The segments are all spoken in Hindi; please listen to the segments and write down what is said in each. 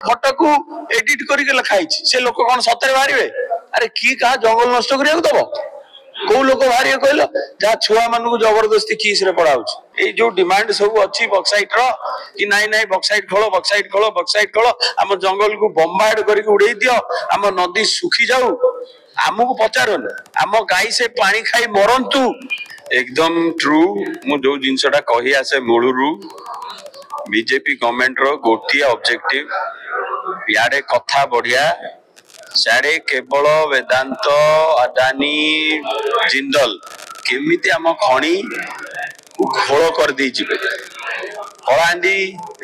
फटो को एडिट करके लिखाई से लोक कौन सतरे बाहर अरे कि क्या जंगल नष्ट करने दब कौ लोक बाहर कहल जहाँ छुआ मान जबरदस्ती किस पढ़ा जो डिमांड सब अच्छी बक्साइट कि नाई नाई बक्साइट खोल बक्साइट खोल बक्साइट खोल आम जंगल को बम्बार्ड करके उड़े दियो आम नदी सुखी जाऊ आमको पचारन आम गाई से पानी खाई मरंतु एकदम ट्रू मु जो जिनसटा कही आसे मूलरू बीजेपी गवर्नमेंट रो गोटे ऑब्जेक्टिव याडे कथा बढ़िया साडे केवल वेदांत अदानी जिंदल केमिति आम खणी घोल कर दी जिबे कलाहांडी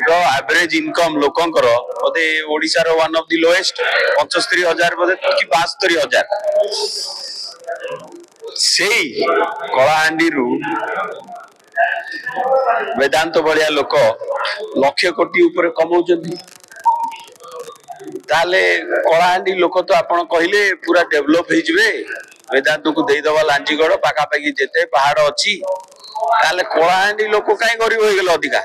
रो average income लोकंकर Bodhe Odisha row one of the lowest 75,000 बोधे कि 72,000 सेई कलाहांडी रु वेदांत भलिया लोक लक्ष कोटी ऊपर कमाउछन्ती ताले कलाहांडी लोक तो आपण कहले पूरा डेवलप हो जिवे वेदांत को दे दवा लांजीगढ़ पाखा पाखी जेते पहाड़ अछि ताले कलाहांडी लोक काई गरीब हो गेल अधिका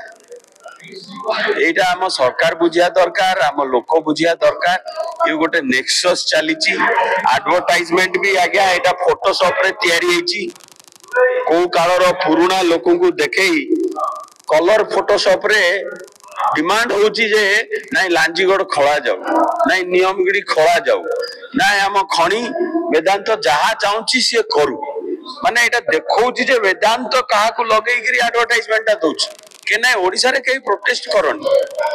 एटा हम सरकार बुझिया दरकार हम लोक बुझिया दरकार ये गोटे नेक्सस चलीची एडवर्टाइजमेंट भी आज्ञा एटा फोटोशॉप रे तयारी हेची को कालर पुराना लोक को देखेई कलर फोटोशॉप रे डिमांड होची जे नाई लांजीगढ़ खोला जाऊ नाई नियमगिरी खोला जाऊ नाई हम खणी वेदांत जहा चाहूची से करू माने एटा देखौची जे वेदांत कहा को लगेई गिरी एडवर्टाइजमेंट दउछ के नाई ओडिसा रे कई प्रोटेस्ट करन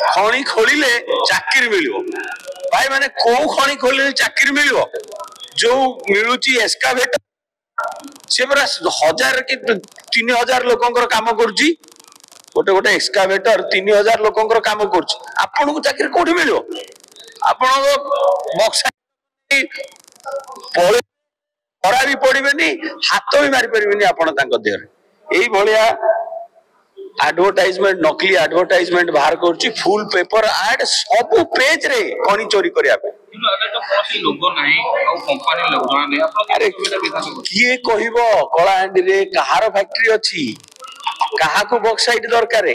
खणी खोलिले चाकरी मिलियो भाई माने को खणी खोलिले चाकरी मिलियो जो मिलुची एस्कावेटर से बरा 1000 कि 3000 लोकंकर काम करूची गोटे गोटे एक्सकावेटर 3000 लोकंकर काम करूची आपन को चाकरी कोठी मिलियो आपन बक्सा पड़ा भी पड़िबेनी हाथ भी मारी परिबेनी आपन तांको देहरे एई भलिया एडवर्टाइजमेंट नकली एडवर्टाइजमेंट बाहर करूची फुल पेपर एड सब पेज रे कणी चोरी करिया पे अरे किए कहिबो कलाहांडी रे कहार फैक्ट्री अछि कहा को बक्साइट दरकार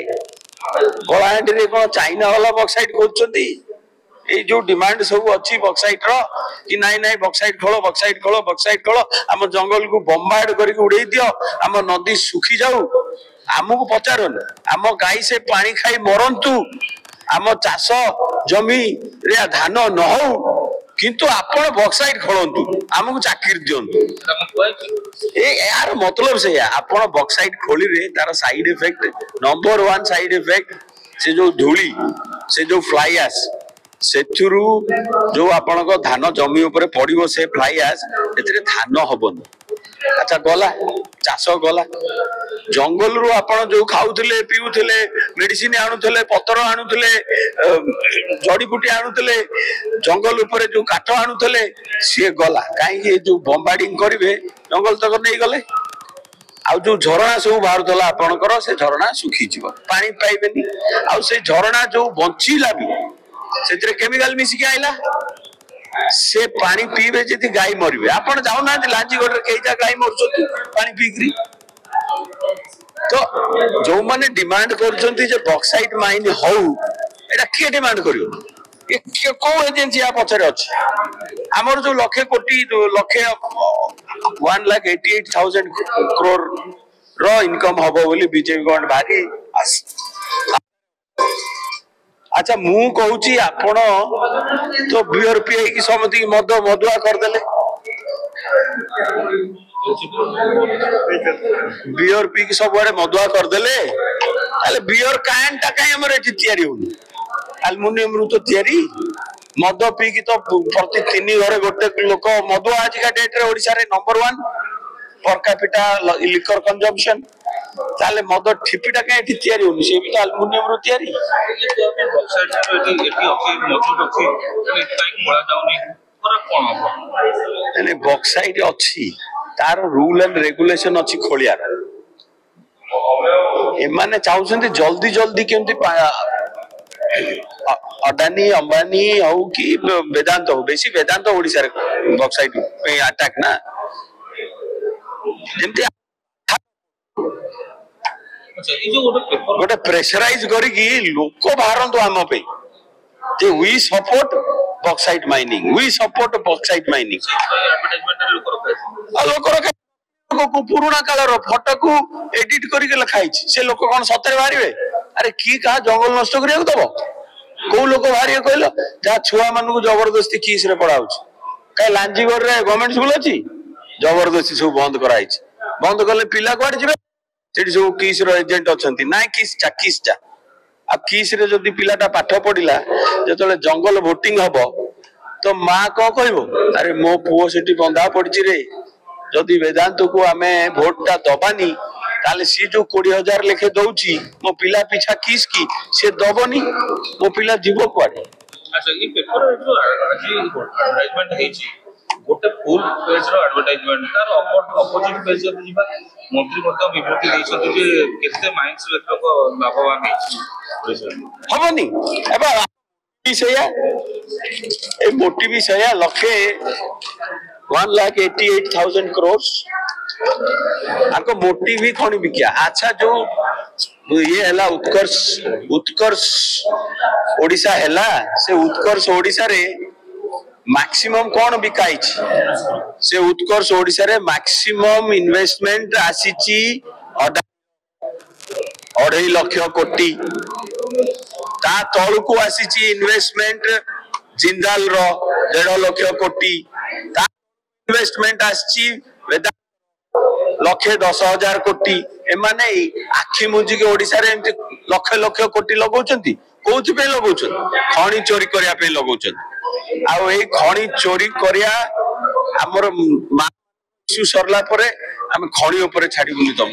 कलाहांडी रे कोन चाइना वाला बक्साइट खोजछंती ए जो डिमांड सब अच्छी बक्साइट रो कि नाई नाई बक्साइट खोल बक्साइट खोल बक्साइट खोल आम जंगल को बम्बार्ड करके उड़े दियो आम नदी सुखी जाऊ आमको पचारन आम गाई से पानी खाई मरंतु आम चाष जमी रे धान न हो किंतु आपण बक्साइट खोलंतु आमको चाकरी दियंतु ए यार मतलब से आपण बक्साइट खोली रे तार side effect number 1 side effect से जो धूली से जो फ्लाई एश सेथुरु जो आपण को धान जमी ऊपर पड़िबो से फ्लाई एश एतरे धान हबन अच्छा गला चाष गला जंगल रु आपण जो खाउथले पिउथले मेडिसिन आनुथले पत्तर आनुथले जड़ी बूटी आनुथले जंगल ऊपर जो काठ आनुथले सी गला काई जो बम्बार्डिंग करिवे जंगल तक नहीं गले आउ जो झरणा सब बाहरुथला आपणकर से झरणा सुखी जीव पानी पाइबेनी आउ से झरणा जो बंचीला भी सेतरे केमिकल मिसिक आइला से पानी पीबे जति गाय मरिबे आपण जाउ ना लांजीगढ़ रे केइजा गाय मरछथि पानी पीकरी तो जो माने डिमांड करछथि जे बॉक्साइट माइन हो एटा के डिमांड करियो ए को एजेंसी आ पछरे अछि हमर जो लखे कोटी लखे 1,88,000 करोड़ रो इनकम हबो बोली बीजेपी गवर्नमेंट भारी अच्छा मु कहूची आपण तो बियर पी की समति मद मदुआ कर देले बियर पी की सब बड़े मदुआ कर देले ताले बियर कान टा काई हमर एठी तयारी होनी एल्युमिनियम रु तो तयारी मद पी की तो प्रति 3 घरे गोटे लोक मदुआ आज का डेट रे ओडिसा रे number 1 per capita liquor consumption ताले मद ठिपीटा काई एठी तयारी होनी से भी तो एल्युमिनियम रु तयारी बॉक्साइट अच्छी तार रूल एंड रेगुलेशन अच्छी खोलियार एमाने चाहते जल्दी जल्दी केमती अडानी अंबानी हो कि वेदांत हो बेसी वेदांत ओडिसा रे बॉक्साइट पे अटैक ना जेमती गोटे प्रेशराइज करिकी लोक बाहरंतु आम पे जे we support bauxite mining, we support bauxite mining. लोक पुराणा कालर फटो को एडिट करके लिखाई से लोक कौन सतरे बाहर? अरे किए क्या जंगल नष्ट करिया दब? कौ लोक बाहर कहल जहाँ छुआ मान जबरदस्ती किस रे पढ़ा कहीं लांजीगढ़ रे गवर्नमेंट स्कूल अच्छी जबरदस्ती सब बंद कराई बंद कले पिला कुआडे जिवे सेठी सब किस रो एजेंट अछंती ना किसटा आ किस रे जदी पिलाटा पाठ पढ़िला जेतले जंगल वोटिंग हबो तो मां को कहबो अरे मो पुओ सेठी बंधा पड़ची रे जदि वेदांत को आमे भोटटा दबानी ताले सी जो 20,000 लेखे दउची मो पिला पीछा किस की से दबनी मो पिला जीवो कुआडे। अच्छा ये पेपर जो आज एडवर्टाइजमेंट हेची गोटे फुल पेज रो एडवर्टाइजमेंट तार अपोजिट पेज रे जिबा मंत्री मत विवृत्ति दैछथि जे केते माइंड्स लोक लाभवान हेची हबनी एबा सेया ए मोटी भी सेया लखे 1,88,000 करोड़ आको मोटी भी खणी बिकिया। अच्छा जो ये हैला उत्कर्ष ओडिशा हैला से उत्कर्ष ओडिशा रे मैक्सिमम कौन बिकाई से उत्कर्ष ओडिशा रे मैक्सिमम इन्वेस्टमेंट आसीची 2.5 लाख कोटी ता तळु को आसीची इन्वेस्टमेंट जिंदाल रो 1.5 लाख कोटी ता इन्वेस्टमेंट आसीची वेदा 1,10,000 कोटी एमाने आखि मुंजी के ओडिसा रे एमती लक्ष लक्ष कोटी लगौचंती कोउथि पे लगौचंती खणी चोरी करिया पे लगौचंती आ ए खणी चोरी करिया हमर इश्यू सरला परे हम खणी ऊपर छाडी बुली तम